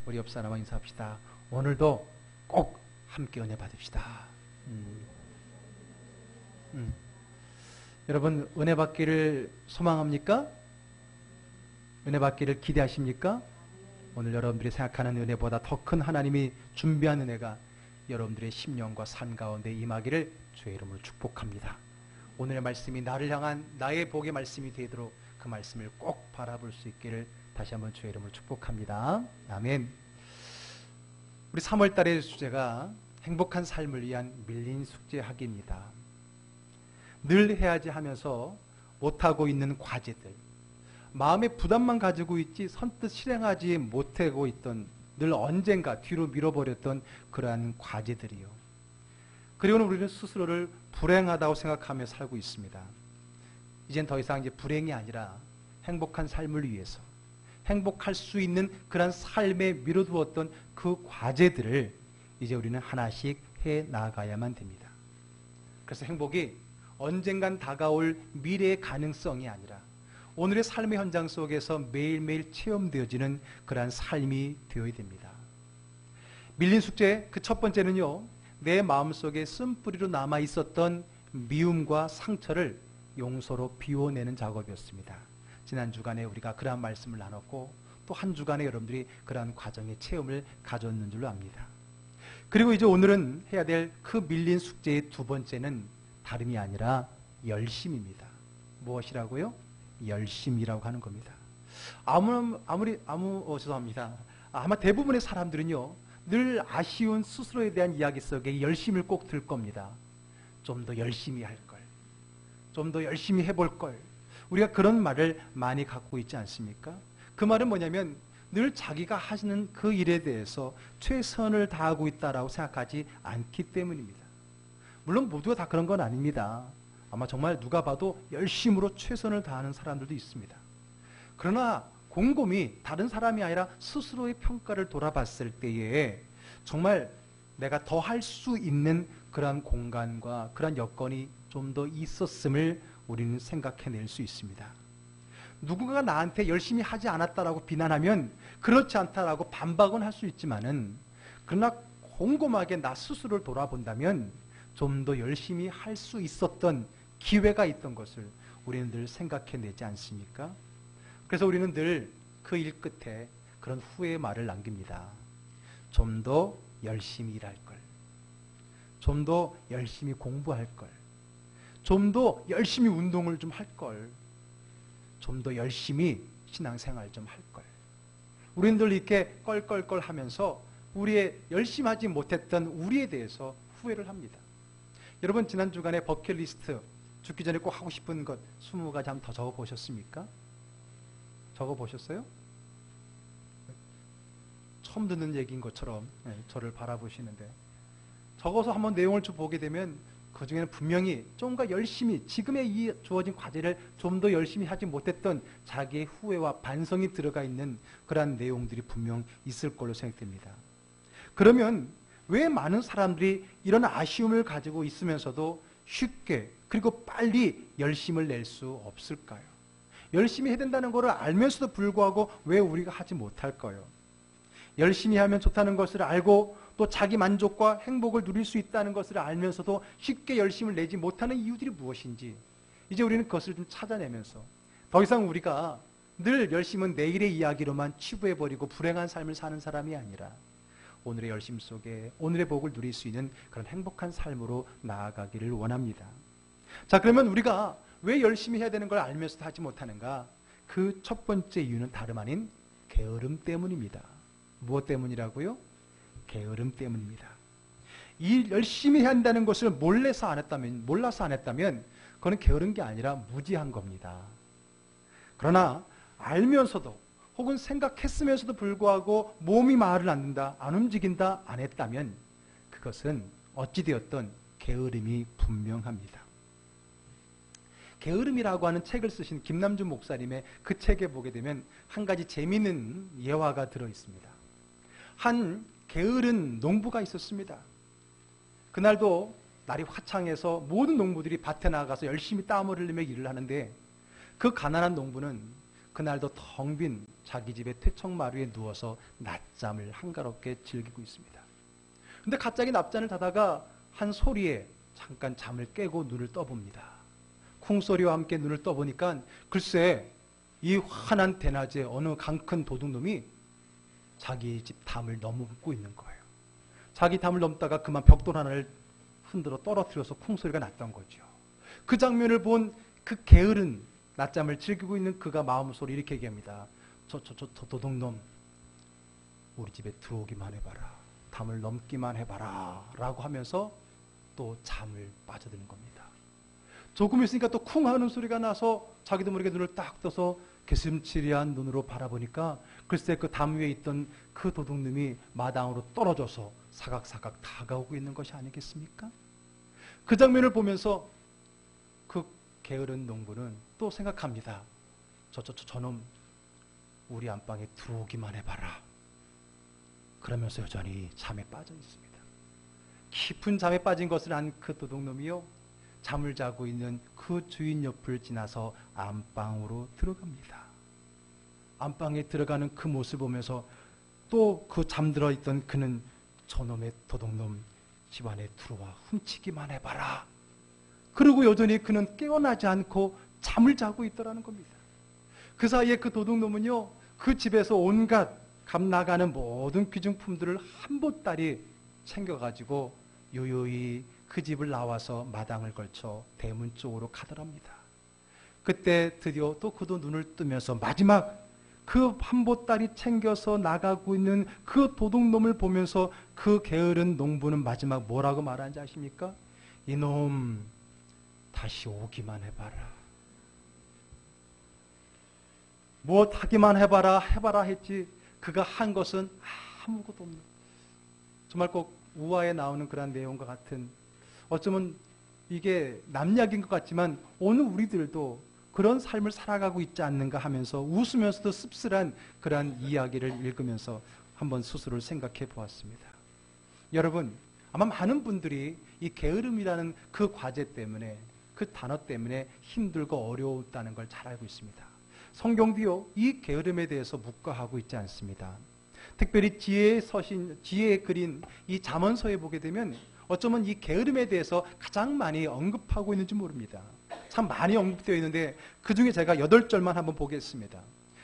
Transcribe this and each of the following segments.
우리 옆 사람과 인사합시다. 오늘도 꼭 함께 은혜 받읍시다. 여러분, 은혜 받기를 소망합니까? 은혜 받기를 기대하십니까? 오늘 여러분들이 생각하는 은혜보다 더 큰 하나님이 준비한 은혜가 여러분들의 심령과 삶 가운데 임하기를 주의 이름으로 축복합니다. 오늘의 말씀이 나를 향한 나의 복의 말씀이 되도록 그 말씀을 꼭 바라볼 수 있기를 다시 한번 주의 이름으로 축복합니다. 아멘. 우리 3월 달의 주제가 행복한 삶을 위한 밀린 숙제하기입니다. 늘 해야지 하면서 못하고 있는 과제들, 마음의 부담만 가지고 있지 선뜻 실행하지 못하고 있던, 늘 언젠가 뒤로 밀어버렸던 그러한 과제들이요. 그리고는 우리는 스스로를 불행하다고 생각하며 살고 있습니다. 이젠 더 이상 이제 불행이 아니라 행복한 삶을 위해서 행복할 수 있는 그런 삶에 미뤄두었던 그 과제들을 이제 우리는 하나씩 해 나가야만 됩니다. 그래서 행복이 언젠간 다가올 미래의 가능성이 아니라 오늘의 삶의 현장 속에서 매일매일 체험되어지는 그러한 삶이 되어야 됩니다. 밀린 숙제 그 첫 번째는요, 내 마음속에 쓴뿌리로 남아 있었던 미움과 상처를 용서로 비워내는 작업이었습니다. 지난 주간에 우리가 그러한 말씀을 나눴고 또 한 주간에 여러분들이 그러한 과정의 체험을 가졌는 줄로 압니다. 그리고 이제 오늘은 해야 될 그 밀린 숙제의 두 번째는 다름이 아니라 열심입니다. 무엇이라고요? 열심이라고 하는 겁니다. 죄송합니다. 아마 대부분의 사람들은요, 늘 아쉬운 스스로에 대한 이야기 속에 열심을 꼭 들 겁니다. 좀 더 열심히 할 걸, 좀 더 열심히 해볼 걸. 우리가 그런 말을 많이 갖고 있지 않습니까? 그 말은 뭐냐면 늘 자기가 하시는 그 일에 대해서 최선을 다하고 있다라고 생각하지 않기 때문입니다. 물론 모두가 다 그런 건 아닙니다. 아마 정말 누가 봐도 열심으로 최선을 다하는 사람들도 있습니다. 그러나 곰곰이 다른 사람이 아니라 스스로의 평가를 돌아봤을 때에 정말 내가 더 할 수 있는 그러한 공간과 그러한 여건이 좀 더 있었음을 우리는 생각해낼 수 있습니다. 누군가가 나한테 열심히 하지 않았다라고 비난하면 그렇지 않다라고 반박은 할 수 있지만은, 그러나 곰곰하게 나 스스로를 돌아본다면 좀 더 열심히 할 수 있었던 기회가 있던 것을 우리는 늘 생각해내지 않습니까? 그래서 우리는 늘 그 일 끝에 그런 후회의 말을 남깁니다. 좀 더 열심히 일할 걸, 좀 더 열심히 공부할 걸, 좀 더 열심히 운동을 좀 할 걸, 좀 더 열심히 신앙생활 좀 할 걸. 우리는 늘 이렇게 껄껄껄 하면서 우리의 열심히 하지 못했던 우리에 대해서 후회를 합니다. 여러분, 지난 주간에 버킷리스트 죽기 전에 꼭 하고 싶은 것 20가지 한번 더 적어보셨습니까? 적어보셨어요? 처음 듣는 얘기인 것처럼 저를 바라보시는데, 적어서 한번 내용을 좀 보게 되면 그 중에는 분명히 좀더 열심히 지금의 이 주어진 과제를 좀 더 열심히 하지 못했던 자기의 후회와 반성이 들어가 있는 그러한 내용들이 분명 있을 걸로 생각됩니다. 그러면 왜 많은 사람들이 이런 아쉬움을 가지고 있으면서도 쉽게 그리고 빨리 열심을 낼 수 없을까요? 열심히 해야 된다는 것을 알면서도 불구하고 왜 우리가 하지 못할까요? 열심히 하면 좋다는 것을 알고 또 자기 만족과 행복을 누릴 수 있다는 것을 알면서도 쉽게 열심을 내지 못하는 이유들이 무엇인지 이제 우리는 그것을 좀 찾아내면서 더 이상 우리가 늘 열심은 내일의 이야기로만 치부해버리고 불행한 삶을 사는 사람이 아니라 오늘의 열심 속에 오늘의 복을 누릴 수 있는 그런 행복한 삶으로 나아가기를 원합니다. 자, 그러면 우리가 왜 열심히 해야 되는 걸 알면서도 하지 못하는가? 그 첫 번째 이유는 다름 아닌 게으름 때문입니다. 무엇 때문이라고요? 게으름 때문입니다. 이 열심히 해야 한다는 것을 몰라서 안 했다면 그건 게으른 게 아니라 무지한 겁니다. 그러나 알면서도 혹은 생각했으면서도 불구하고 몸이 말을 안 듣는다, 안 움직인다, 안 했다면 그것은 어찌되었던 게으름이 분명합니다. 게으름이라고 하는 책을 쓰신 김남준 목사님의 그 책에 보게 되면 한 가지 재미있는 예화가 들어있습니다. 한 게으른 농부가 있었습니다. 그날도 날이 화창해서 모든 농부들이 밭에 나가서 열심히 땀을 흘리며 일을 하는데 그 가난한 농부는 그날도 텅 빈 자기 집의 퇴청마루에 누워서 낮잠을 한가롭게 즐기고 있습니다. 근데 갑자기 낮잠을 자다가 한 소리에 잠깐 잠을 깨고 눈을 떠봅니다. 쿵소리와 함께 눈을 떠보니까 글쎄 이 환한 대낮에 어느 강큰 도둑놈이 자기 집 담을 넘고 있는 거예요. 자기 담을 넘다가 그만 벽돌 하나를 흔들어 떨어뜨려서 쿵소리가 났던 거죠. 그 장면을 본 그 게으른 낮잠을 즐기고 있는 그가 마음속으로 이렇게 얘기합니다. 저 도둑놈 우리 집에 들어오기만 해봐라. 담을 넘기만 해봐라. 라고 하면서 또 잠을 빠져드는 겁니다. 조금 있으니까 또 쿵 하는 소리가 나서 자기도 모르게 눈을 딱 떠서 개슴츠레한 눈으로 바라보니까 글쎄 그 담 위에 있던 그 도둑놈이 마당으로 떨어져서 사각사각 다가오고 있는 것이 아니겠습니까? 그 장면을 보면서 그 게으른 농부는 또 생각합니다. 저놈 우리 안방에 들어오기만 해봐라. 그러면서 여전히 잠에 빠져 있습니다. 깊은 잠에 빠진 것을 안 그 도둑놈이요, 잠을 자고 있는 그 주인 옆을 지나서 안방으로 들어갑니다. 안방에 들어가는 그 모습을 보면서 또 그 잠들어 있던 그는 저놈의 도둑놈 집안에 들어와 훔치기만 해봐라. 그리고 여전히 그는 깨어나지 않고 잠을 자고 있더라는 겁니다. 그 사이에 그 도둑놈은요, 그 집에서 온갖 값 나가는 모든 귀중품들을 한 보따리 챙겨가지고 요요히 그 집을 나와서 마당을 걸쳐 대문 쪽으로 가더랍니다. 그때 드디어 또 그도 눈을 뜨면서 마지막 그 한 보따리 챙겨서 나가고 있는 그 도둑놈을 보면서 그 게으른 농부는 마지막 뭐라고 말하는지 아십니까? 이놈 다시 오기만 해봐라. 무엇하기만 해봐라 했지 그가 한 것은 아무것도 없는, 정말 꼭 우화에 나오는 그런 내용과 같은, 어쩌면 이게 남약인 것 같지만 오늘 우리들도 그런 삶을 살아가고 있지 않는가 하면서 웃으면서도 씁쓸한 그러한 이야기를 읽으면서 한번 스스로를 생각해 보았습니다. 여러분, 아마 많은 분들이 이 게으름이라는 그 과제 때문에, 그 단어 때문에 힘들고 어려웠다는 걸 잘 알고 있습니다. 성경도요, 이 게으름에 대해서 묵과하고 있지 않습니다. 특별히 지혜에 그린 이 잠언서에 보게 되면 어쩌면 이 게으름에 대해서 가장 많이 언급하고 있는지 모릅니다. 참 많이 언급되어 있는데 그 중에 제가 8절만 한번 보겠습니다.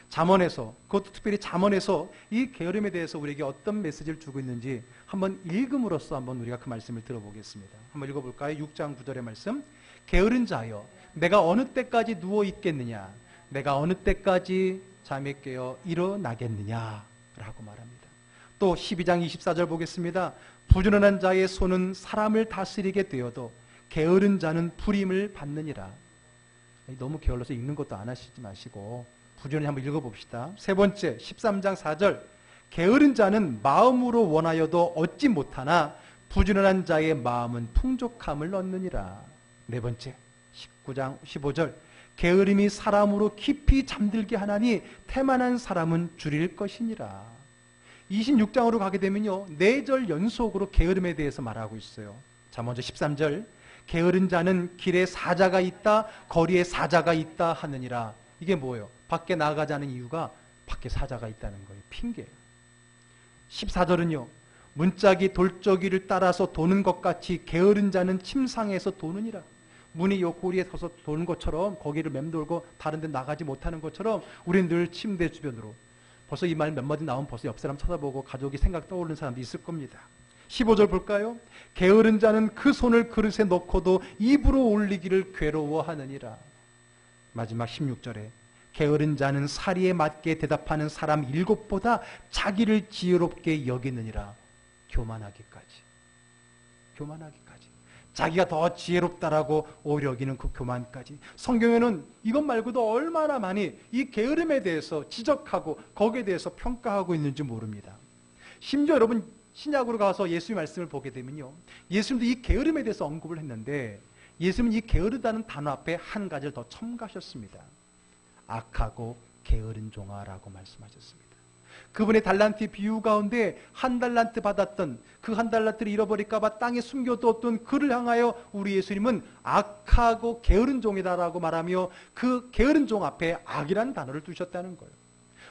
잠언에서, 그것도 특별히 잠언에서 이 게으름에 대해서 우리에게 어떤 메시지를 주고 있는지 한번 읽음으로써 한번 우리가 그 말씀을 들어보겠습니다. 한번 읽어볼까요? 6장 9절의 말씀. 게으른 자여, 내가 어느 때까지 누워 있겠느냐? 내가 어느 때까지 잠에 깨어 일어나겠느냐? 라고 말합니다. 또 12장 24절 보겠습니다. 부지런한 자의 손은 사람을 다스리게 되어도 게으른 자는 불임을 받느니라. 너무 게을러서 읽는 것도 안 하시지 마시고 부지런히 한번 읽어봅시다. 세 번째 13장 4절. 게으른 자는 마음으로 원하여도 얻지 못하나 부지런한 자의 마음은 풍족함을 얻느니라. 네 번째 19장 15절. 게으름이 사람으로 깊이 잠들게 하나니 태만한 사람은 줄일 것이니라. 26장으로 가게 되면요, 4절 연속으로 게으름에 대해서 말하고 있어요. 자, 먼저 13절. 게으른 자는 길에 사자가 있다, 거리에 사자가 있다 하느니라. 이게 뭐예요? 밖에 나가자는 이유가 밖에 사자가 있다는 거예요. 핑계예요. 14절은요, 문짝이 돌저귀를 따라서 도는 것 같이 게으른 자는 침상에서 도느니라. 문이 요 고리에 서서 도는 것처럼, 거기를 맴돌고 다른 데 나가지 못하는 것처럼 우리는 늘 침대 주변으로, 벌써 이 말 몇 마디 나오면 벌써 옆 사람 쳐다보고 가족이 생각 떠오르는 사람도 있을 겁니다. 15절 볼까요? 게으른 자는 그 손을 그릇에 넣고도 입으로 올리기를 괴로워하느니라. 마지막 16절에 게으른 자는 사리에 맞게 대답하는 사람 7보다 자기를 지혜롭게 여기느니라. 교만하기까지. 자기가 더 지혜롭다라고 오히려 여기는 그 교만까지. 성경에는 이것 말고도 얼마나 많이 이 게으름에 대해서 지적하고 거기에 대해서 평가하고 있는지 모릅니다. 심지어 여러분 신약으로 가서 예수의 말씀을 보게 되면요, 예수님도 이 게으름에 대해서 언급을 했는데 예수님은 이 게으르다는 단어 앞에 한 가지를 더 첨가하셨습니다. 악하고 게으른 종아라고 말씀하셨습니다. 그분의 달란트의 비유 가운데 한 달란트 받았던 그 한 달란트를 잃어버릴까봐 땅에 숨겨두었던 그를 향하여 우리 예수님은 악하고 게으른 종이다라고 말하며 그 게으른 종 앞에 악이라는 단어를 두셨다는 거예요.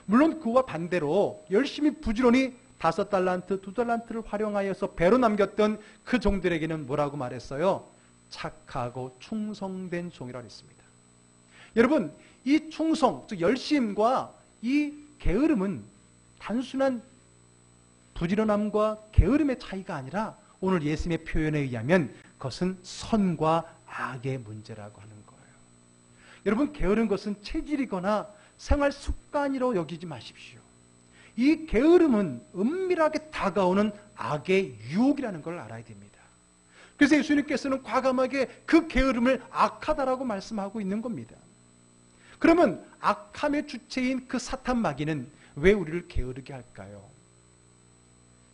물론 그와 반대로 열심히 부지런히 5달란트, 2달란트를 활용하여서 배로 남겼던 그 종들에게는 뭐라고 말했어요? 착하고 충성된 종이라고 했습니다. 여러분, 이 충성, 즉 열심과 이 게으름은 단순한 부지런함과 게으름의 차이가 아니라 오늘 예수님의 표현에 의하면 그것은 선과 악의 문제라고 하는 거예요. 여러분, 게으른 것은 체질이거나 생활 습관이라고 여기지 마십시오. 이 게으름은 은밀하게 다가오는 악의 유혹이라는 걸 알아야 됩니다. 그래서 예수님께서는 과감하게 그 게으름을 악하다라고 말씀하고 있는 겁니다. 그러면 악함의 주체인 그 사탄 마귀는 왜 우리를 게으르게 할까요?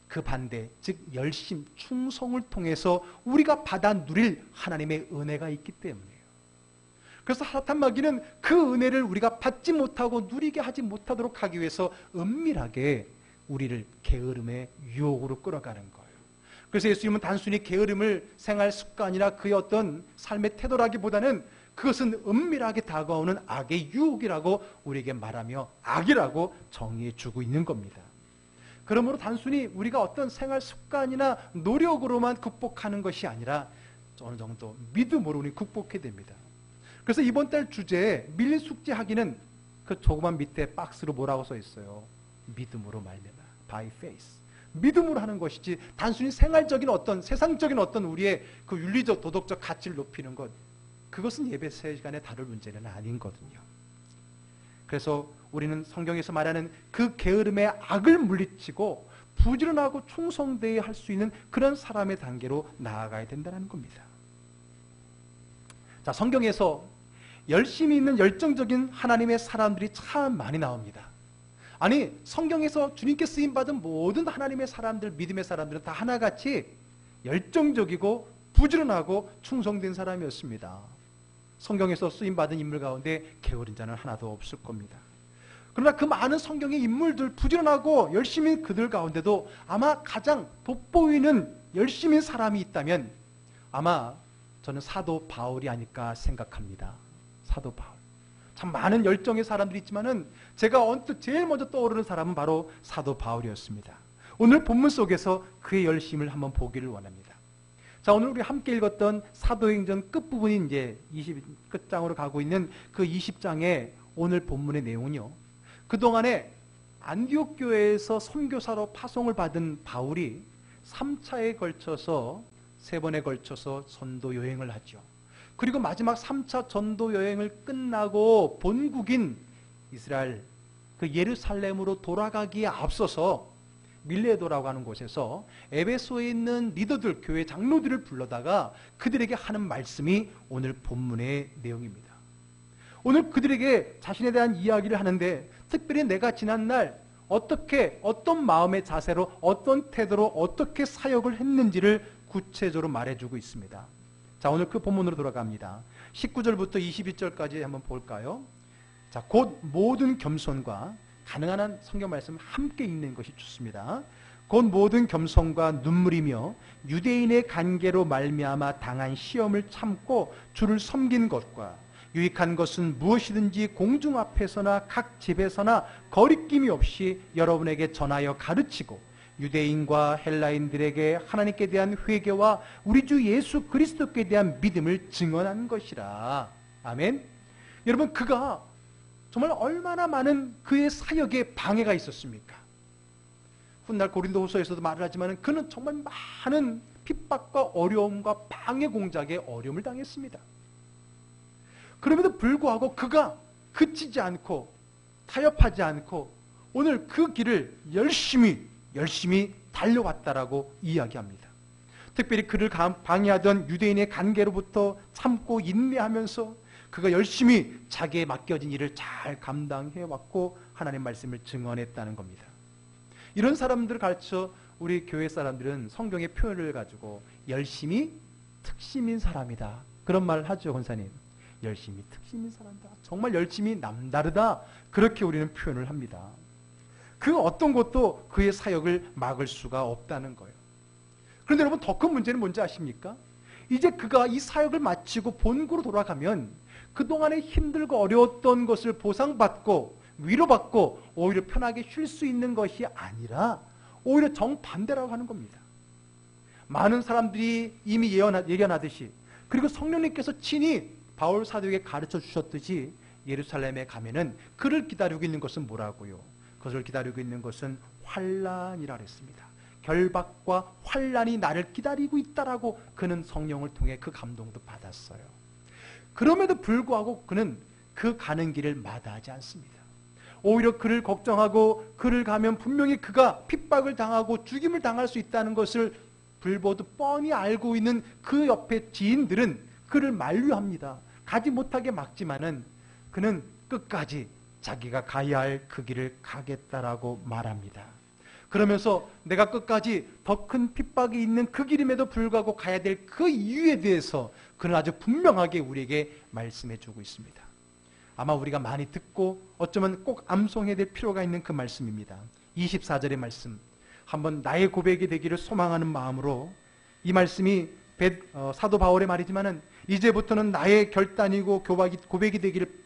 그 반대, 즉 열심, 충성을 통해서 우리가 받아 누릴 하나님의 은혜가 있기 때문이에요. 그래서 사탄 마귀는 그 은혜를 우리가 받지 못하고 누리게 하지 못하도록 하기 위해서 은밀하게 우리를 게으름의 유혹으로 끌어가는 거예요. 그래서 예수님은 단순히 게으름을 생활 습관이나 그의 어떤 삶의 태도라기보다는 그것은 은밀하게 다가오는 악의 유혹이라고 우리에게 말하며 악이라고 정의해 주고 있는 겁니다. 그러므로 단순히 우리가 어떤 생활 습관이나 노력으로만 극복하는 것이 아니라 어느 정도 믿음으로 우리 극복해야 됩니다. 그래서 이번 달 주제에 밀린 숙제 하기는 그 조그만 밑에 박스로 뭐라고 써 있어요? 믿음으로 말미암아, by faith. 믿음으로 하는 것이지 단순히 생활적인 어떤 세상적인 어떤 우리의 그 윤리적 도덕적 가치를 높이는 것, 그것은 예배 시간에 다룰 문제는 아닌 거거든요. 그래서 우리는 성경에서 말하는 그 게으름의 악을 물리치고 부지런하고 충성되어야 할 수 있는 그런 사람의 단계로 나아가야 된다는 겁니다. 자, 성경에서 열심히 있는 열정적인 하나님의 사람들이 참 많이 나옵니다. 아니, 성경에서 주님께 쓰임받은 모든 하나님의 사람들, 믿음의 사람들은 다 하나같이 열정적이고 부지런하고 충성된 사람이었습니다. 성경에서 쓰임받은 인물 가운데 게으른 자는 하나도 없을 겁니다. 그러나 그 많은 성경의 인물들, 부지런하고 열심히 그들 가운데도 아마 가장 돋보이는 열심인 사람이 있다면 아마 저는 사도 바울이 아닐까 생각합니다. 사도 바울. 참 많은 열정의 사람들이 있지만은 제가 언뜻 제일 먼저 떠오르는 사람은 바로 사도 바울이었습니다. 오늘 본문 속에서 그의 열심을 한번 보기를 원합니다. 자, 오늘 우리 함께 읽었던 사도행전 끝부분인 이제 20 끝장으로 가고 있는 그 20장의 오늘 본문의 내용은요. 그동안에 안디옥 교회에서 선교사로 파송을 받은 바울이 3차에 걸쳐서 3번에 걸쳐서 전도 여행을 하죠. 그리고 마지막 3차 전도 여행을 끝나고 본국인 이스라엘 그 예루살렘으로 돌아가기에 앞서서 밀레도라고 하는 곳에서 에베소에 있는 리더들, 교회 장로들을 불러다가 그들에게 하는 말씀이 오늘 본문의 내용입니다. 오늘 그들에게 자신에 대한 이야기를 하는데 특별히 내가 지난날 어떻게, 어떤 마음의 자세로, 어떤 태도로 어떻게 사역을 했는지를 구체적으로 말해주고 있습니다. 자, 오늘 그 본문으로 돌아갑니다. 19절부터 22절까지 한번 볼까요? 자, 곧 모든 겸손과 가능한 한 성경 말씀 함께 읽는 것이 좋습니다. 곧 모든 겸손과 눈물이며 유대인의 관계로 말미암아 당한 시험을 참고 주를 섬긴 것과 유익한 것은 무엇이든지 공중 앞에서나 각 집에서나 거리낌이 없이 여러분에게 전하여 가르치고 유대인과 헬라인들에게 하나님께 대한 회개와 우리 주 예수 그리스도께 대한 믿음을 증언한 것이라. 아멘. 여러분, 그가 정말 얼마나 많은 그의 사역에 방해가 있었습니까? 훗날 고린도후서에서도 말을 하지만 그는 정말 많은 핍박과 어려움과 방해 공작에 어려움을 당했습니다. 그럼에도 불구하고 그가 그치지 않고 타협하지 않고 오늘 그 길을 열심히 달려왔다라고 이야기합니다. 특별히 그를 방해하던 유대인의 관계로부터 참고 인내하면서 그가 열심히 자기에 맡겨진 일을 잘 감당해왔고 하나님의 말씀을 증언했다는 겁니다. 이런 사람들을 가르쳐 우리 교회 사람들은 성경의 표현을 가지고 열심히 특심인 사람이다. 그런 말을 하죠, 권사님. 열심히 특심인 사람이다. 정말 열심히 남다르다. 그렇게 우리는 표현을 합니다. 그 어떤 것도 그의 사역을 막을 수가 없다는 거예요. 그런데 여러분, 더 큰 문제는 뭔지 아십니까? 이제 그가 이 사역을 마치고 본국으로 돌아가면 그동안에 힘들고 어려웠던 것을 보상받고 위로받고 오히려 편하게 쉴 수 있는 것이 아니라 오히려 정반대라고 하는 겁니다. 많은 사람들이 이미 예견하듯이, 그리고 성령님께서 친히 바울 사도에게 가르쳐 주셨듯이 예루살렘에 가면은 그를 기다리고 있는 것은 뭐라고요? 그것을 기다리고 있는 것은 환난이라 그랬습니다. 결박과 환난이 나를 기다리고 있다라고 그는 성령을 통해 그 감동도 받았어요. 그럼에도 불구하고 그는 그 가는 길을 마다하지 않습니다. 오히려 그를 걱정하고 그를 가면 분명히 그가 핍박을 당하고 죽임을 당할 수 있다는 것을 불보듯 뻔히 알고 있는 그 옆에 지인들은 그를 만류합니다. 가지 못하게 막지만은 그는 끝까지 자기가 가야 할 그 길을 가겠다라고 말합니다. 그러면서 내가 끝까지 더 큰 핍박이 있는 그 길임에도 불구하고 가야 될 그 이유에 대해서 그는 아주 분명하게 우리에게 말씀해 주고 있습니다. 아마 우리가 많이 듣고 어쩌면 꼭 암송해야 될 필요가 있는 그 말씀입니다. 24절의 말씀, 한번 나의 고백이 되기를 소망하는 마음으로, 이 말씀이 사도 바울의 말이지만은 이제부터는 나의 결단이고 고백이 되기를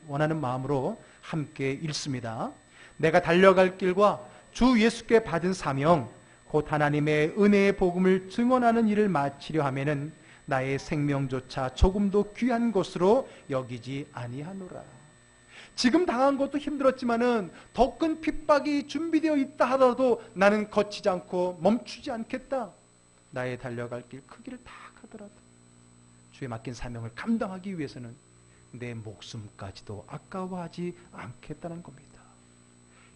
원하는 마음으로 함께 읽습니다. 내가 달려갈 길과 주 예수께 받은 사명, 곧 하나님의 은혜의 복음을 증언하는 일을 마치려 하면은 나의 생명조차 조금도 귀한 것으로 여기지 아니하노라. 지금 당한 것도 힘들었지만은 더 큰 핍박이 준비되어 있다 하더라도 나는 거치지 않고 멈추지 않겠다. 나의 달려갈 길 그 길을 다 가더라도 주의 맡긴 사명을 감당하기 위해서는 내 목숨까지도 아까워하지 않겠다는 겁니다.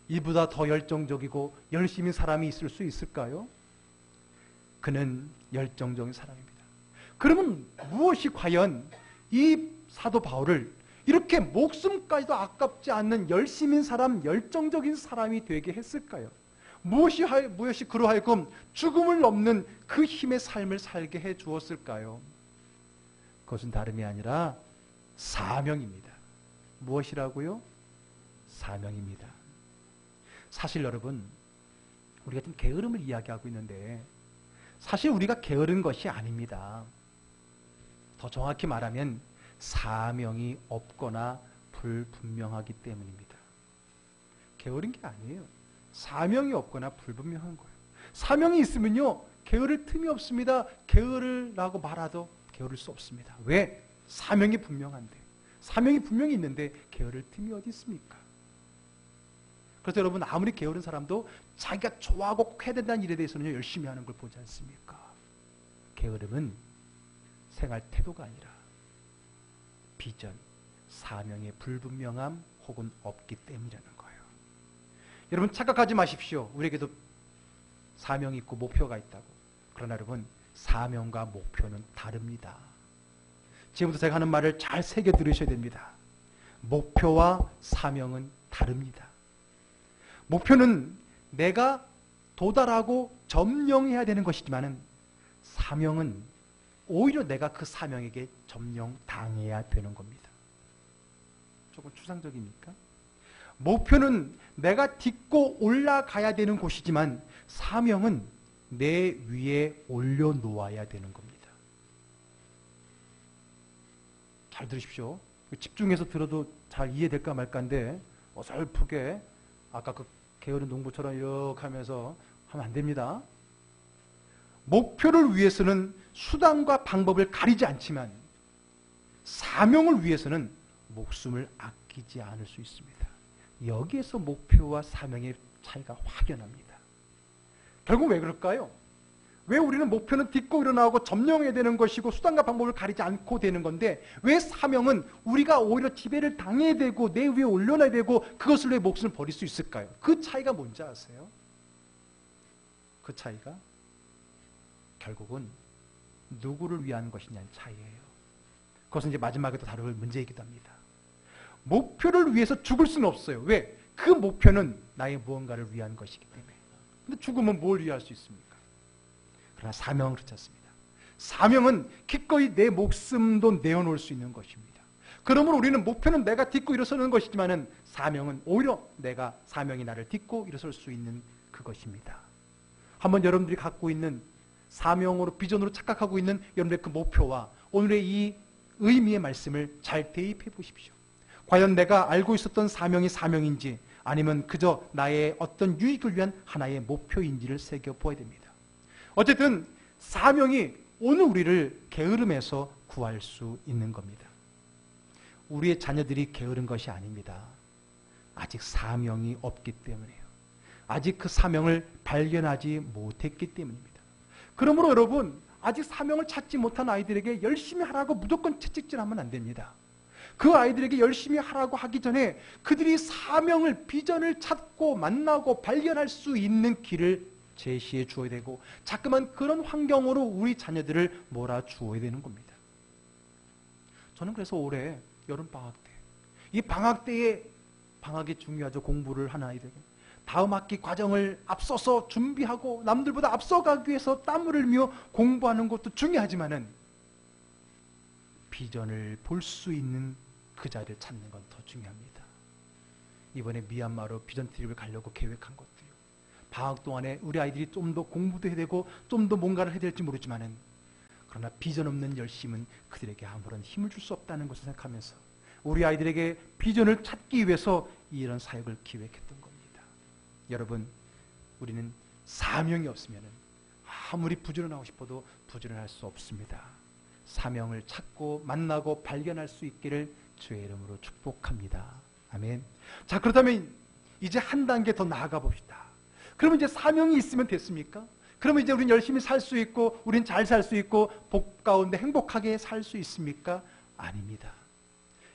이보다 더 열정적이고 열심인 사람이 있을 수 있을까요? 그는 열정적인 사람입니다. 그러면 무엇이 과연 이 사도 바울을 이렇게 목숨까지도 아깝지 않는 열심인 사람, 열정적인 사람이 되게 했을까요? 무엇이 그로 하여금 죽음을 넘는 그 힘의 삶을 살게 해 주었을까요? 그것은 다름이 아니라 사명입니다. 무엇이라고요? 사명입니다. 사실 여러분, 우리가 지금 게으름을 이야기하고 있는데 사실 우리가 게으른 것이 아닙니다. 더 정확히 말하면 사명이 없거나 불분명하기 때문입니다. 게으른 게 아니에요. 사명이 없거나 불분명한 거예요. 사명이 있으면요, 게으를 틈이 없습니다. 게으르라고 말해도 게으를 수 없습니다. 왜? 사명이 분명한데. 사명이 분명히 있는데 게으를 틈이 어디 있습니까? 그래서 여러분, 아무리 게으른 사람도 자기가 좋아하고 꼭 해야 된다는 일에 대해서는 열심히 하는 걸 보지 않습니까? 게으름은 생활 태도가 아니라 비전, 사명의 불분명함 혹은 없기 때문이라는 거예요. 여러분, 착각하지 마십시오. 우리에게도 사명이 있고 목표가 있다고. 그러나 여러분, 사명과 목표는 다릅니다. 지금부터 제가 하는 말을 잘 새겨 들으셔야 됩니다. 목표와 사명은 다릅니다. 목표는 내가 도달하고 점령해야 되는 것이지만은 사명은 오히려 내가 그 사명에게 점령당해야 되는 겁니다. 조금 추상적입니까? 목표는 내가 딛고 올라가야 되는 곳이지만 사명은 내 위에 올려놓아야 되는 겁니다. 잘 들으십시오. 집중해서 들어도 잘 이해될까 말까인데 어설프게 아까 그 게으른 농부처럼 이렇게 하면서 하면 안 됩니다. 목표를 위해서는 수단과 방법을 가리지 않지만 사명을 위해서는 목숨을 아끼지 않을 수 있습니다. 여기에서 목표와 사명의 차이가 확연합니다. 결국 왜 그럴까요? 왜 우리는 목표는 딛고 일어나고 점령해야 되는 것이고 수단과 방법을 가리지 않고 되는 건데 왜 사명은 우리가 오히려 지배를 당해야 되고 내 위에 올려놔야 되고 그것을 위해 목숨을 버릴 수 있을까요? 그 차이가 뭔지 아세요? 그 차이가 결국은 누구를 위한 것이냐는 차이예요. 그것은 이제 마지막에 또 다룰 문제이기도 합니다. 목표를 위해서 죽을 수는 없어요. 왜? 그 목표는 나의 무언가를 위한 것이기 때문에. 근데 죽으면 뭘 위할 수 있습니까? 그러나 사명은 그렇지 않습니다. 사명은 기꺼이 내 목숨도 내어놓을 수 있는 것입니다. 그러므로 우리는 목표는 내가 딛고 일어서는 것이지만은 사명은 오히려 내가 사명이 나를 딛고 일어설 수 있는 그것입니다. 한번 여러분들이 갖고 있는 사명으로 비전으로 착각하고 있는 여러분의 그 목표와 오늘의 이 의미의 말씀을 잘 대입해 보십시오. 과연 내가 알고 있었던 사명이 사명인지 아니면 그저 나의 어떤 유익을 위한 하나의 목표인지를 새겨보아야 됩니다. 어쨌든 사명이 오늘 우리를 게으름에서 구할 수 있는 겁니다. 우리의 자녀들이 게으른 것이 아닙니다. 아직 사명이 없기 때문이에요. 아직 그 사명을 발견하지 못했기 때문입니다. 그러므로 여러분, 아직 사명을 찾지 못한 아이들에게 열심히 하라고 무조건 채찍질하면 안 됩니다. 그 아이들에게 열심히 하라고 하기 전에 그들이 사명을, 비전을 찾고 만나고 발견할 수 있는 길을 제시해 주어야 되고 자꾸만 그런 환경으로 우리 자녀들을 몰아주어야 되는 겁니다. 저는 그래서 올해 여름방학 때, 이 방학 때에 방학이 중요하죠. 공부를 하는 아이들에게. 다음 학기 과정을 앞서서 준비하고 남들보다 앞서가기 위해서 땀을 흘리며 공부하는 것도 중요하지만은 비전을 볼 수 있는 그 자리를 찾는 건 더 중요합니다. 이번에 미얀마로 비전 트립을 가려고 계획한 것도요. 방학 동안에 우리 아이들이 좀 더 공부도 해야 되고 좀 더 뭔가를 해야 될지 모르지만은 그러나 비전 없는 열심은 그들에게 아무런 힘을 줄 수 없다는 것을 생각하면서 우리 아이들에게 비전을 찾기 위해서 이런 사역을 기획했던 겁니다. 여러분, 우리는 사명이 없으면 아무리 부지런하고 싶어도 부지런할 수 없습니다. 사명을 찾고 만나고 발견할 수 있기를 주의 이름으로 축복합니다. 아멘. 자, 그렇다면 이제 한 단계 더 나아가 봅시다. 그러면 이제 사명이 있으면 됐습니까? 그러면 이제 우리는 열심히 살 수 있고 우리는 잘 살 수 있고 복 가운데 행복하게 살 수 있습니까? 아닙니다.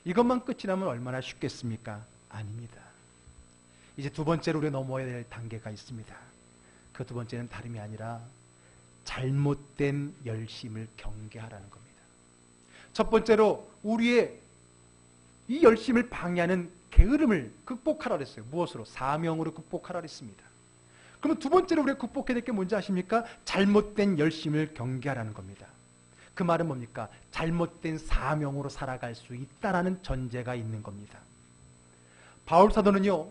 이것만 끝이 나면 얼마나 쉽겠습니까? 아닙니다. 이제 두 번째로 우리가 넘어야 될 단계가 있습니다. 그 두 번째는 다름이 아니라 잘못된 열심을 경계하라는 겁니다. 첫 번째로 우리의 이 열심을 방해하는 게으름을 극복하라 그랬어요. 무엇으로? 사명으로 극복하라 그랬습니다. 그러면 두 번째로 우리가 극복해야 될 게 뭔지 아십니까? 잘못된 열심을 경계하라는 겁니다. 그 말은 뭡니까? 잘못된 사명으로 살아갈 수 있다라는 전제가 있는 겁니다. 바울 사도는요,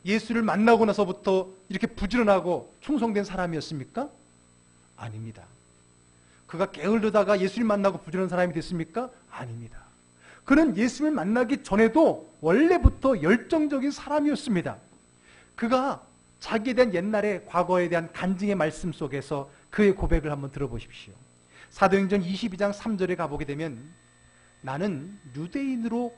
예수를 만나고 나서부터 이렇게 부지런하고 충성된 사람이었습니까? 아닙니다. 그가 게으르다가 예수를 만나고 부지런한 사람이 됐습니까? 아닙니다. 그는 예수를 만나기 전에도 원래부터 열정적인 사람이었습니다. 그가 자기에 대한 옛날의 과거에 대한 간증의 말씀 속에서 그의 고백을 한번 들어보십시오. 사도행전 22장 3절에 가보게 되면 나는 유대인으로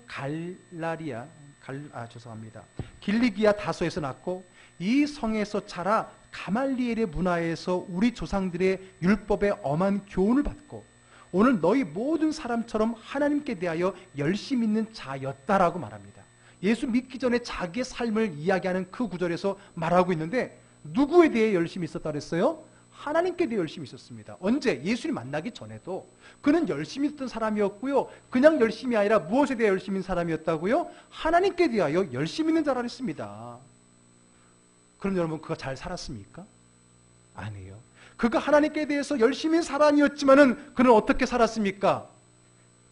길리기아 다소에서 났고 이 성에서 자라 가말리엘의 문화에서 우리 조상들의 율법에 엄한 교훈을 받고 오늘 너희 모든 사람처럼 하나님께 대하여 열심 있는 자였다라고 말합니다. 예수 믿기 전에 자기의 삶을 이야기하는 그 구절에서 말하고 있는데 누구에 대해 열심히 있었다 그랬어요? 하나님께 대해 열심히 있었습니다. 언제? 예수를 만나기 전에도 그는 열심히 있던 사람이었고요. 그냥 열심이 아니라 무엇에 대해 열심히 있는 사람이었다고요? 하나님께 대하여 열심히 있는 자라 그랬습니다. 그럼 여러분, 그가 잘 살았습니까? 아니에요. 그가 하나님께 대해서 열심히 있는 사람이었지만은 그는 어떻게 살았습니까?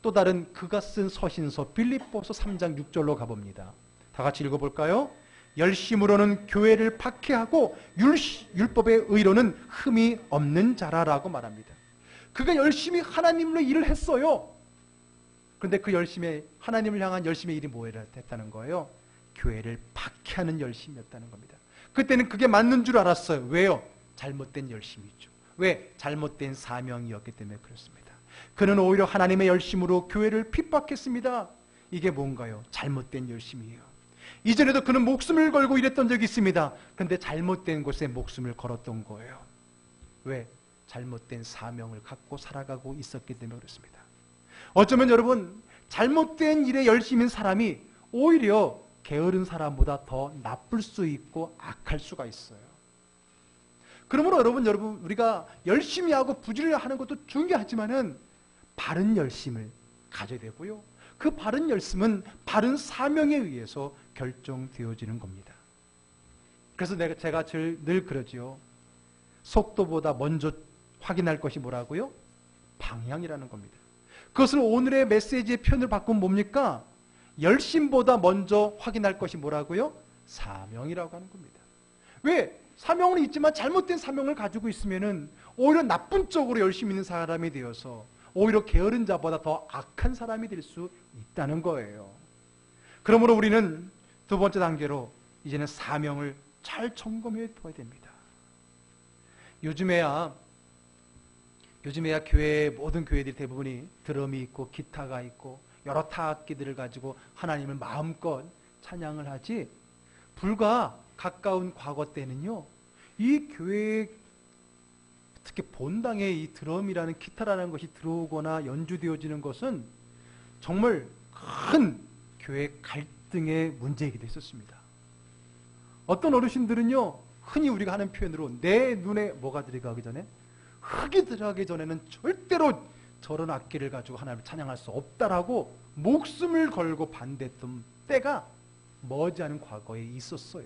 또 다른 그가 쓴 서신서 빌립보서 3장 6절로 가봅니다. 다 같이 읽어볼까요? 열심으로는 교회를 박해하고 율법의 의로는 흠이 없는 자라라고 말합니다. 그가 열심히 하나님으로 일을 했어요. 그런데 그 열심히 하나님을 향한 열심의 일이 뭐였다는 거예요? 교회를 박해하는 열심이었다는 겁니다. 그때는 그게 맞는 줄 알았어요. 왜요? 잘못된 열심이죠. 왜? 잘못된 사명이었기 때문에 그렇습니다. 그는 오히려 하나님의 열심으로 교회를 핍박했습니다. 이게 뭔가요? 잘못된 열심이에요. 이전에도 그는 목숨을 걸고 일했던 적이 있습니다. 그런데 잘못된 곳에 목숨을 걸었던 거예요. 왜? 잘못된 사명을 갖고 살아가고 있었기 때문에 그렇습니다. 어쩌면 여러분, 잘못된 일에 열심인 사람이 오히려 게으른 사람보다 더 나쁠 수 있고 악할 수가 있어요. 그러므로 여러분 우리가 열심히 하고 부지런히 하는 것도 중요하지만은 바른 열심을 가져야 되고요. 그 바른 열심은 바른 사명에 의해서 결정되어지는 겁니다. 그래서 제가 늘 그러지요. 속도보다 먼저 확인할 것이 뭐라고요? 방향이라는 겁니다. 그것을 오늘의 메시지의 표현을 바꾸면 뭡니까? 열심보다 먼저 확인할 것이 뭐라고요? 사명이라고 하는 겁니다. 왜? 사명은 있지만 잘못된 사명을 가지고 있으면은 오히려 나쁜 쪽으로 열심히 있는 사람이 되어서 오히려 게으른 자보다 더 악한 사람이 될 수 있다는 거예요. 그러므로 우리는 두 번째 단계로 이제는 사명을 잘 점검해 봐야 됩니다. 요즘에야 모든 교회들이 대부분이 드럼이 있고 기타가 있고 여러 타악기들을 가지고 하나님을 마음껏 찬양을 하지, 불과 가까운 과거 때는요, 이 교회에 특히 본당에 이 드럼이라는 기타라는 것이 들어오거나 연주되어지는 것은 정말 큰 교회 갈등의 문제이기도 했었습니다. 어떤 어르신들은요, 흔히 우리가 하는 표현으로 내 눈에 뭐가 들어가기 전에, 흙이 들어가기 전에는 절대로 저런 악기를 가지고 하나님을 찬양할 수 없다라고 목숨을 걸고 반대했던 때가 머지않은 과거에 있었어요.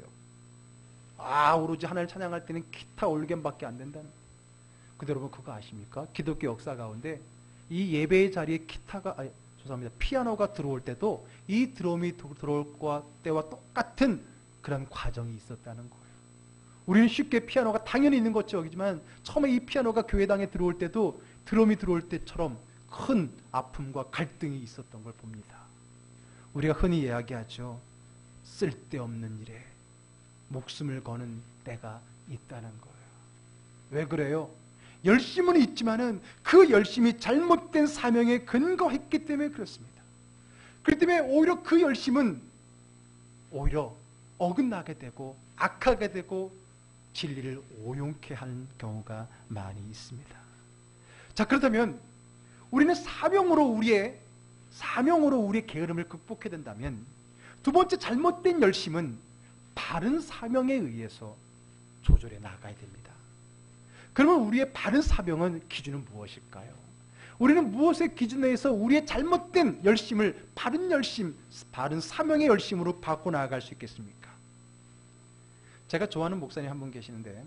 오로지 하나님을 찬양할 때는 기타 올겐밖에 안 된다는. 근데 여러분 그거 아십니까? 기독교 역사 가운데 이 예배의 자리에 피아노가 들어올 때도 이 드럼이 들어올 때와 똑같은 그런 과정이 있었다는 거예요. 우리는 쉽게 피아노가 당연히 있는 것처럼 여기지만 처음에 이 피아노가 교회당에 들어올 때도 드럼이 들어올 때처럼 큰 아픔과 갈등이 있었던 걸 봅니다. 우리가 흔히 이야기하죠. 쓸데없는 일에 목숨을 거는 때가 있다는 거예요. 왜 그래요? 열심은 있지만은 그 열심이 잘못된 사명에 근거했기 때문에 그렇습니다. 그렇기 때문에 오히려 그 열심은 오히려 어긋나게 되고 악하게 되고 진리를 오용케 하는 경우가 많이 있습니다. 자, 그렇다면 우리는 사명으로 우리의 게으름을 극복해야 된다면 두 번째 잘못된 열심은 바른 사명에 의해서 조절해 나가야 됩니다. 그러면 우리의 바른 사명은 기준은 무엇일까요? 우리는 무엇의 기준에 의해서 우리의 잘못된 열심을 바른 사명의 열심으로 바꿔 나아갈 수 있겠습니까? 제가 좋아하는 목사님 한 분 계시는데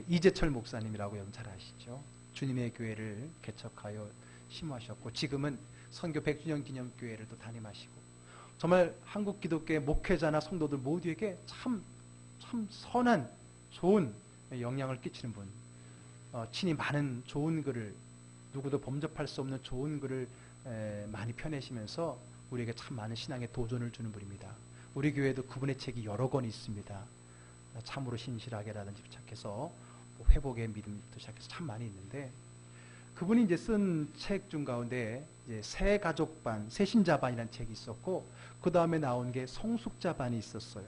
이재철 목사님이라고 여러분 잘 아시죠? 주님의 교회를 개척하여 심호하셨고 지금은 선교 100주년 기념교회를 또 담임하시고 정말 한국 기독교의 목회자나 성도들 모두에게 참 선한 좋은 영향을 끼치는 분, 친히 많은 좋은 글을, 누구도 범접할 수 없는 좋은 글을 많이 펴내시면서 우리에게 참 많은 신앙의 도전을 주는 분입니다. 우리 교회도 그분의 책이 여러 권 있습니다. 참으로 신실하게라든지 시작해서 회복의 믿음부터 시작해서 참 많이 있는데, 그분이 이제 쓴 책 중 가운데 이제 새가족반, 새신자반이라는 책이 있었고, 그 다음에 나온 게 성숙자반이 있었어요.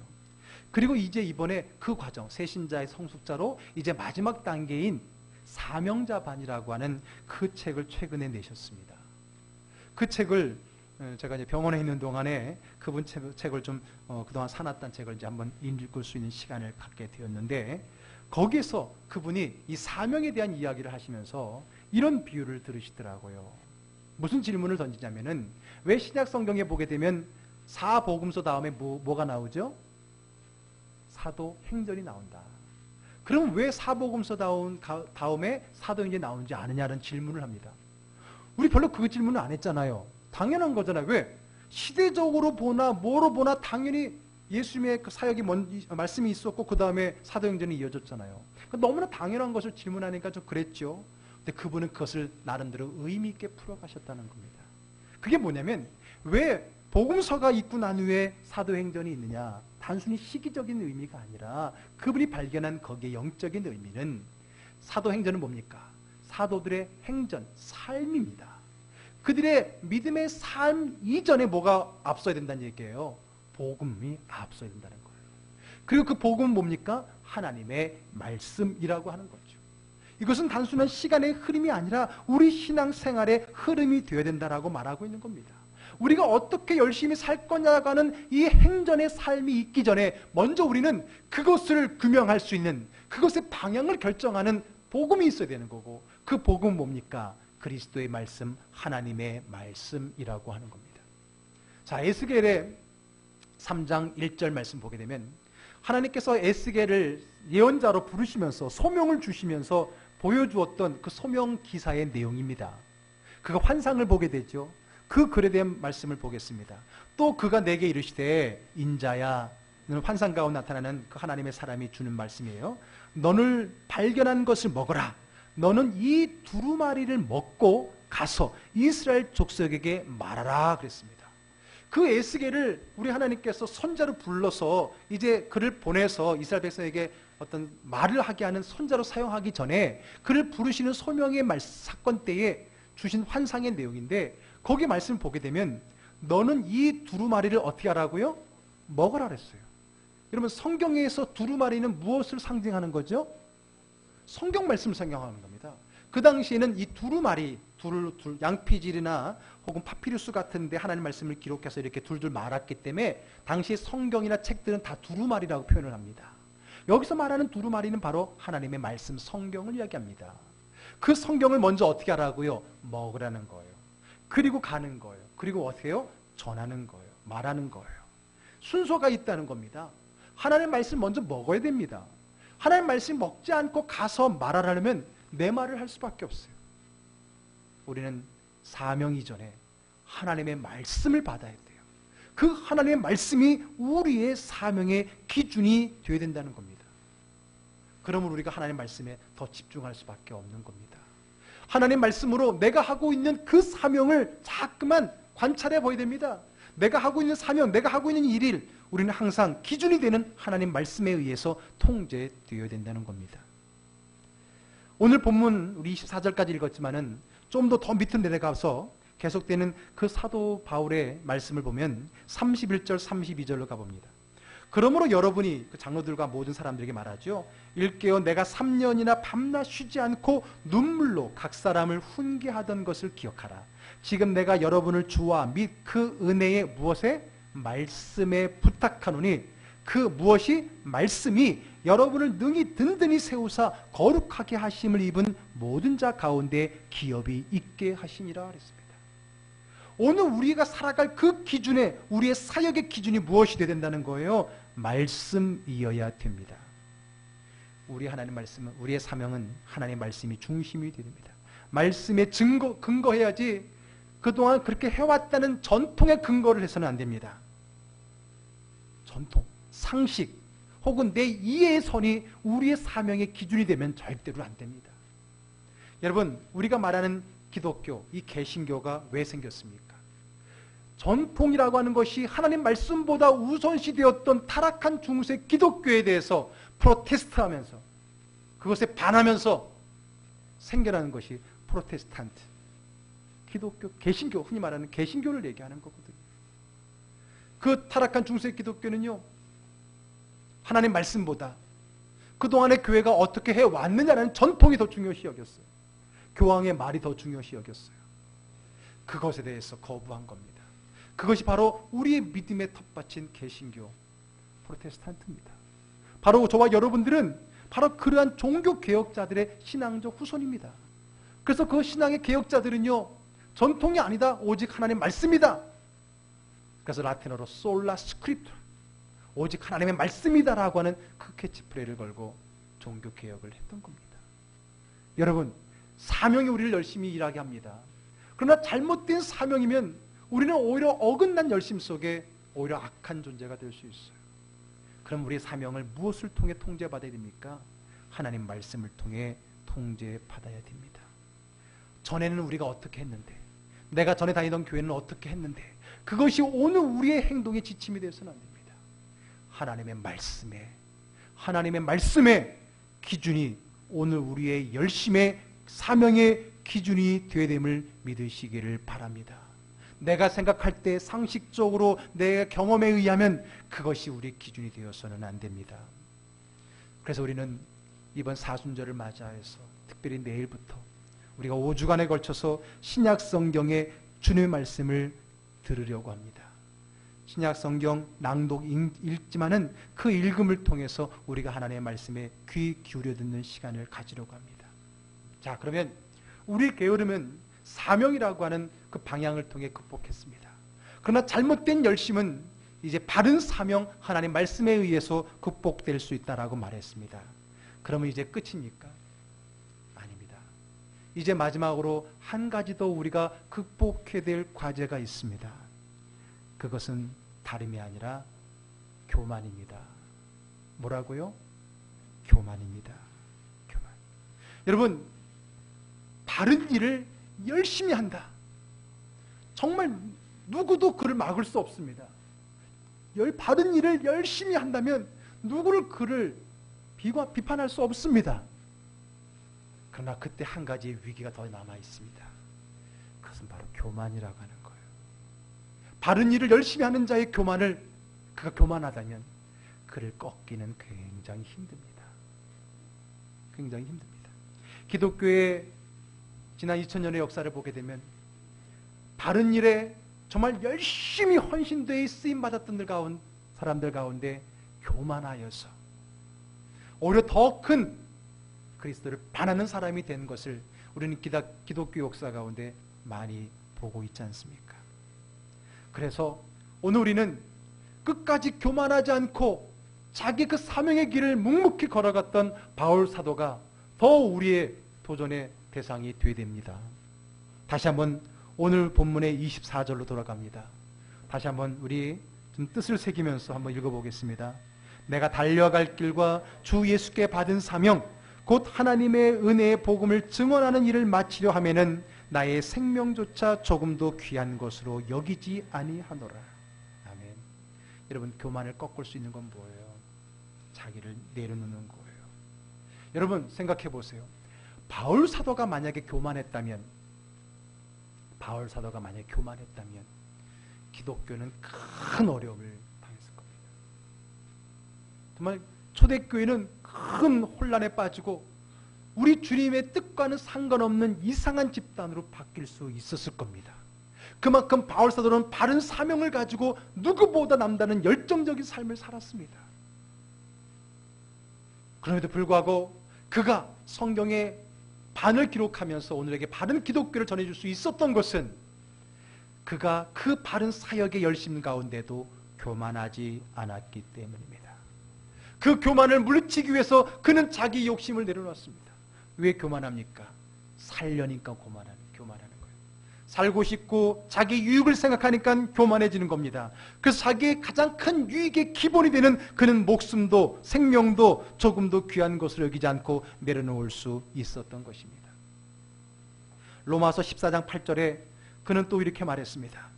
그리고 이제 이번에 그 과정, 새신자의 성숙자로 이제 마지막 단계인 사명자반이라고 하는 그 책을 최근에 내셨습니다. 그 책을 제가 이제 병원에 있는 동안에 그분 책을 좀 그동안 사놨던 책을 이제 한번 읽을 수 있는 시간을 갖게 되었는데, 거기에서 그분이 이 사명에 대한 이야기를 하시면서 이런 비유를 들으시더라고요. 무슨 질문을 던지냐면은, 왜 신약 성경에 보게 되면 사복음서 다음에 뭐가 나오죠? 사도행전이 나온다. 그럼 왜 사복음서 다음에 사도행전이 나오는지 아느냐는 질문을 합니다. 우리 별로 그 질문을 안 했잖아요. 당연한 거잖아요. 왜? 시대적으로 보나 뭐로 보나 당연히 예수님의 그 사역이 말씀이 있었고 그 다음에 사도행전이 이어졌잖아요. 너무나 당연한 것을 질문하니까 좀 그랬죠. 근데 그분은 그것을 나름대로 의미 있게 풀어가셨다는 겁니다. 그게 뭐냐면, 왜 복음서가 있고 난 후에 사도행전이 있느냐, 단순히 시기적인 의미가 아니라 그분이 발견한 거기에 영적인 의미는, 사도행전은 뭡니까? 사도들의 행전, 삶입니다. 그들의 믿음의 삶 이전에 뭐가 앞서야 된다는 얘기예요? 복음이 앞서야 된다는 거예요. 그리고 그 복음은 뭡니까? 하나님의 말씀이라고 하는 거죠. 이것은 단순한 시간의 흐름이 아니라 우리 신앙생활의 흐름이 되어야 된다라고 말하고 있는 겁니다. 우리가 어떻게 열심히 살 거냐가 하는 이 행전의 삶이 있기 전에 먼저 우리는 그것을 규명할 수 있는, 그것의 방향을 결정하는 복음이 있어야 되는 거고, 그 복음은 뭡니까? 그리스도의 말씀, 하나님의 말씀이라고 하는 겁니다. 자, 에스겔의 3장 1절 말씀 보게 되면, 하나님께서 에스겔을 예언자로 부르시면서 소명을 주시면서 보여주었던 그 소명 기사의 내용입니다. 그 환상을 보게 되죠. 그 글에 대한 말씀을 보겠습니다. 또 그가 내게 이르시되 인자야, 너는 환상 가운데 나타나는 그 하나님의 사람이 주는 말씀이에요. 너를 발견한 것을 먹어라. 너는 이 두루마리를 먹고 가서 이스라엘 족속에게 말하라 그랬습니다. 그 에스겔을 우리 하나님께서 선자로 불러서 이제 그를 보내서 이스라엘 백성에게 어떤 말을 하게 하는 선자로 사용하기 전에 그를 부르시는 소명의 사건 때에 주신 환상의 내용인데, 거기 말씀을 보게 되면 너는 이 두루마리를 어떻게 하라고요? 먹으라 그랬어요. 여러분, 성경에서 두루마리는 무엇을 상징하는 거죠? 성경 말씀을 상징하는 겁니다. 그 당시에는 이 두루마리, 양피질이나 혹은 파피루스 같은데 하나님 말씀을 기록해서 이렇게 둘둘 말았기 때문에 당시 성경이나 책들은 다 두루마리라고 표현을 합니다. 여기서 말하는 두루마리는 바로 하나님의 말씀, 성경을 이야기합니다. 그 성경을 먼저 어떻게 하라고요? 먹으라는 거예요. 그리고 가는 거예요. 그리고 어떻게 해요? 전하는 거예요. 말하는 거예요. 순서가 있다는 겁니다. 하나님의 말씀 먼저 먹어야 됩니다. 하나님의 말씀 먹지 않고 가서 말하려면 내 말을 할 수밖에 없어요. 우리는 사명 이전에 하나님의 말씀을 받아야 돼요. 그 하나님의 말씀이 우리의 사명의 기준이 되어야 된다는 겁니다. 그러면 우리가 하나님의 말씀에 더 집중할 수밖에 없는 겁니다. 하나님의 말씀으로 내가 하고 있는 그 사명을 자꾸만 관찰해 보아야 됩니다. 내가 하고 있는 사명, 내가 하고 있는 일을 우리는 항상 기준이 되는 하나님 말씀에 의해서 통제되어야 된다는 겁니다. 오늘 본문 우리 24절까지 읽었지만은 좀 더 밑으로 내려가서 계속되는 그 사도 바울의 말씀을 보면 31절, 32절로 가봅니다. 그러므로 여러분이 그 장로들과 모든 사람들에게 말하죠. 일깨어 내가 3년이나 밤낮 쉬지 않고 눈물로 각 사람을 훈계하던 것을 기억하라. 지금 내가 여러분을 주와 및 그 은혜의 무엇에? 말씀에 부탁하노니 그 무엇이? 말씀이 여러분을 능히 든든히 세우사 거룩하게 하심을 입은 모든 자 가운데 기업이 있게 하시니라 그랬습니다. 오늘 우리가 살아갈 그 기준에 우리의 사역의 기준이 무엇이 되어야 된다는 거예요? 말씀이어야 됩니다. 우리 하나님 말씀은, 우리의 사명은 하나님의 말씀이 중심이 되어야 됩니다. 말씀에 근거해야지 그동안 그렇게 해왔다는 전통에 근거를 해서는 안 됩니다. 전통, 상식 혹은 내 이해의 선이 우리의 사명의 기준이 되면 절대로 안 됩니다. 여러분, 우리가 말하는 기독교, 이 개신교가 왜 생겼습니까? 전통이라고 하는 것이 하나님 말씀보다 우선시 되었던 타락한 중세 기독교에 대해서 프로테스트하면서 그것에 반하면서 생겨나는 것이 프로테스탄트, 기독교, 개신교, 흔히 말하는 개신교를 얘기하는 거거든요. 그 타락한 중세 기독교는요, 하나님 말씀보다 그동안의 교회가 어떻게 해왔느냐는 전통이 더 중요시 여겼어요. 교황의 말이 더 중요시 여겼어요. 그것에 대해서 거부한 겁니다. 그것이 바로 우리의 믿음의 텃밭인 개신교, 프로테스탄트입니다. 바로 저와 여러분들은 바로 그러한 종교개혁자들의 신앙적 후손입니다. 그래서 그 신앙의 개혁자들은요, 전통이 아니다, 오직 하나님 말씀이다. 그래서 라틴어로 솔라 스크립트, 오직 하나님의 말씀이다라고 하는 그 캐치프레이를 걸고 종교개혁을 했던 겁니다. 여러분, 사명이 우리를 열심히 일하게 합니다. 그러나 잘못된 사명이면 우리는 오히려 어긋난 열심 속에 오히려 악한 존재가 될 수 있어요. 그럼 우리의 사명을 무엇을 통해 통제받아야 됩니까? 하나님 말씀을 통해 통제받아야 됩니다. 전에는 우리가 어떻게 했는데, 내가 전에 다니던 교회는 어떻게 했는데, 그것이 오늘 우리의 행동의 지침이 되어서는 안 됩니다. 하나님의 말씀의 기준이 오늘 우리의 열심의 사명의 기준이 되어야 됨을 믿으시기를 바랍니다. 내가 생각할 때 상식적으로 내 경험에 의하면 그것이 우리의 기준이 되어서는 안 됩니다. 그래서 우리는 이번 사순절을 맞이해서 특별히 내일부터 우리가 5주간에 걸쳐서 신약 성경의 주님의 말씀을 들으려고 합니다. 신약 성경 낭독 읽지만은 그 읽음을 통해서 우리가 하나님의 말씀에 귀 기울여 듣는 시간을 가지려고 합니다. 자, 그러면 우리 게으름은 사명이라고 하는 그 방향을 통해 극복했습니다. 그러나 잘못된 열심은 이제 바른 사명, 하나님 말씀에 의해서 극복될 수 있다라고 말했습니다. 그러면 이제 끝입니까? 아닙니다. 이제 마지막으로 한 가지 더 우리가 극복해야 될 과제가 있습니다. 그것은 다름이 아니라 교만입니다. 뭐라고요? 교만입니다. 교만. 여러분, 바른 일을 열심히 한다. 정말 누구도 그를 막을 수 없습니다. 바른 일을 열심히 한다면 누구를 그를 비판할 수 없습니다. 그러나 그때 한 가지 위기가 더 남아 있습니다. 그것은 바로 교만이라고 하는 거예요. 바른 일을 열심히 하는 자의 교만을, 그가 교만하다면 그를 꺾기는 굉장히 힘듭니다. 굉장히 힘듭니다. 기독교의 지난 2000년의 역사를 보게 되면 바른 일에 정말 열심히 헌신되어 쓰임받았던 사람들 가운데 교만하여서 오히려 더 큰 그리스도를 반하는 사람이 된 것을 우리는 기독교 역사 가운데 많이 보고 있지 않습니까? 그래서 오늘 우리는 끝까지 교만하지 않고 자기 그 사명의 길을 묵묵히 걸어갔던 바울 사도가 더 우리의 도전의 대상이 되어야 됩니다. 다시 한번 오늘 본문의 24절로 돌아갑니다. 다시 한번 우리 좀 뜻을 새기면서 한번 읽어보겠습니다. 내가 달려갈 길과 주 예수께 받은 사명 곧 하나님의 은혜의 복음을 증언하는 일을 마치려 하면은 나의 생명조차 조금도 귀한 것으로 여기지 아니하노라. 아멘. 여러분, 교만을 꺾을 수 있는 건 뭐예요? 자기를 내려놓는 거예요. 여러분, 생각해 보세요. 바울 사도가 만약에 교만했다면 기독교는 큰 어려움을 당했을 겁니다. 정말 초대교회는 큰 혼란에 빠지고 우리 주님의 뜻과는 상관없는 이상한 집단으로 바뀔 수 있었을 겁니다. 그만큼 바울 사도는 바른 사명을 가지고 누구보다 남다른 열정적인 삶을 살았습니다. 그럼에도 불구하고 그가 성경의 반을 기록하면서 오늘에게 바른 기독교를 전해줄 수 있었던 것은 그가 그 바른 사역의 열심 가운데도 교만하지 않았기 때문입니다. 그 교만을 물리치기 위해서 그는 자기 욕심을 내려놨습니다. 왜 교만합니까? 살려니까 교만하는 거예요. 살고 싶고 자기 유익을 생각하니까 교만해지는 겁니다. 그래서 자기의 가장 큰 유익의 기본이 되는 그는 목숨도 생명도 조금도 귀한 것으로 여기지 않고 내려놓을 수 있었던 것입니다. 로마서 14장 8절에 그는 또 이렇게 말했습니다.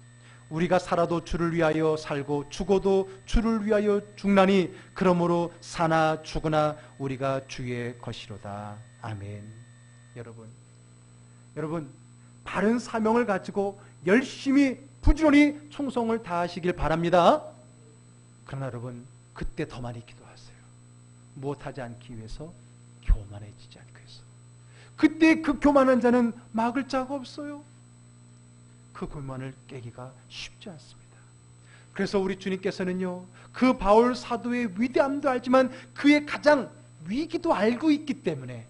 우리가 살아도 주를 위하여 살고 죽어도 주를 위하여 죽나니 그러므로 사나 죽으나 우리가 주의 것이로다. 아멘. 여러분 바른 사명을 가지고 열심히 부지런히 충성을 다하시길 바랍니다. 그러나 여러분 그때 더 많이 기도하세요. 무엇하지 않기 위해서? 교만해지지 않기 위해서. 그때 그 교만한 자는 막을 자가 없어요. 그 교만을 깨기가 쉽지 않습니다. 그래서 우리 주님께서는요, 그 바울 사도의 위대함도 알지만 그의 가장 위기도 알고 있기 때문에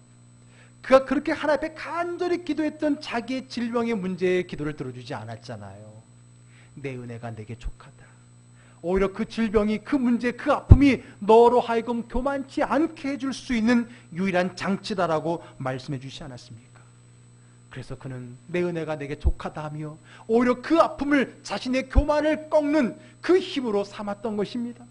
그가 그렇게 하나님 앞에 간절히 기도했던 자기의 질병의 문제의 기도를 들어주지 않았잖아요. 내 은혜가 내게 족하다. 오히려 그 질병이, 그 문제, 그 아픔이 너로 하여금 교만치 않게 해줄 수 있는 유일한 장치다라고 말씀해 주시지 않았습니까? 그래서 그는 내 은혜가 내게 족하다 하며 오히려 그 아픔을 자신의 교만을 꺾는 그 힘으로 삼았던 것입니다.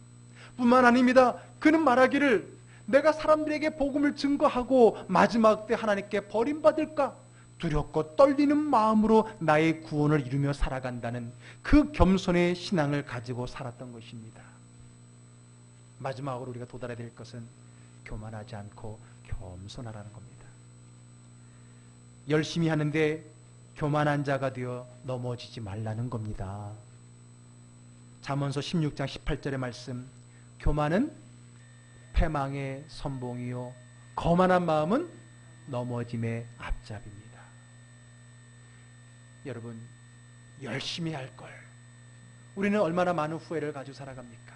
뿐만 아닙니다. 그는 말하기를 내가 사람들에게 복음을 증거하고 마지막 때 하나님께 버림받을까 두렵고 떨리는 마음으로 나의 구원을 이루며 살아간다는 그 겸손의 신앙을 가지고 살았던 것입니다. 마지막으로 우리가 도달해야 될 것은 교만하지 않고 겸손하라는 겁니다. 열심히 하는데 교만한 자가 되어 넘어지지 말라는 겁니다. 잠언서 16장 18절의 말씀, 교만은 패망의 선봉이요 거만한 마음은 넘어짐의 앞잡이입니다. 여러분, 열심히 할 걸. 우리는 얼마나 많은 후회를 가지고 살아갑니까?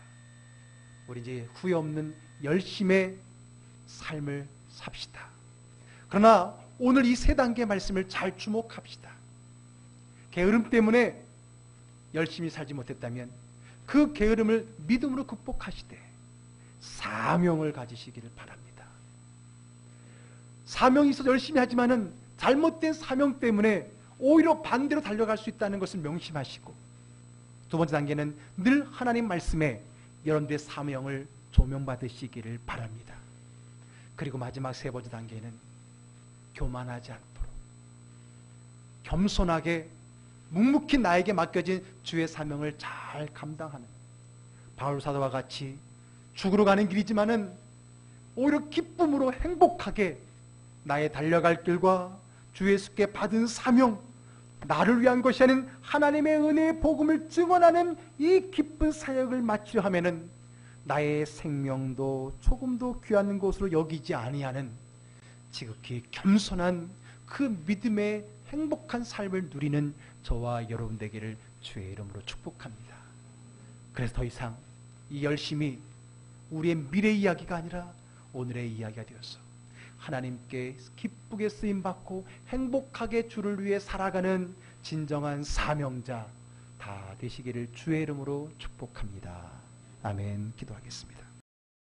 우리 이제 후회 없는 열심의 삶을 삽시다. 그러나 오늘 이 세 단계의 말씀을 잘 주목합시다. 게으름 때문에 열심히 살지 못했다면 그 게으름을 믿음으로 극복하시되 사명을 가지시기를 바랍니다. 사명이 있어서 열심히 하지만은 잘못된 사명 때문에 오히려 반대로 달려갈 수 있다는 것을 명심하시고, 두 번째 단계는 늘 하나님 말씀에 여러분들의 사명을 조명받으시기를 바랍니다. 그리고 마지막 세 번째 단계는 교만하지 않도록 겸손하게 묵묵히 나에게 맡겨진 주의 사명을 잘 감당하는, 바울 사도와 같이 죽으러 가는 길이지만은 오히려 기쁨으로 행복하게 나의 달려갈 길과 주 예수께 받은 사명, 나를 위한 것이 아닌 하나님의 은혜의 복음을 증언하는 이 기쁜 사역을 마치려 하면은 나의 생명도 조금도 귀한 것으로 여기지 아니하는 지극히 겸손한 그 믿음의 행복한 삶을 누리는 저와 여러분 되기를 주의 이름으로 축복합니다. 그래서 더 이상 이 열심이 우리의 미래 이야기가 아니라 오늘의 이야기가 되어서 하나님께 기쁘게 쓰임받고 행복하게 주를 위해 살아가는 진정한 사명자 다 되시기를 주의 이름으로 축복합니다. 아멘. 기도하겠습니다.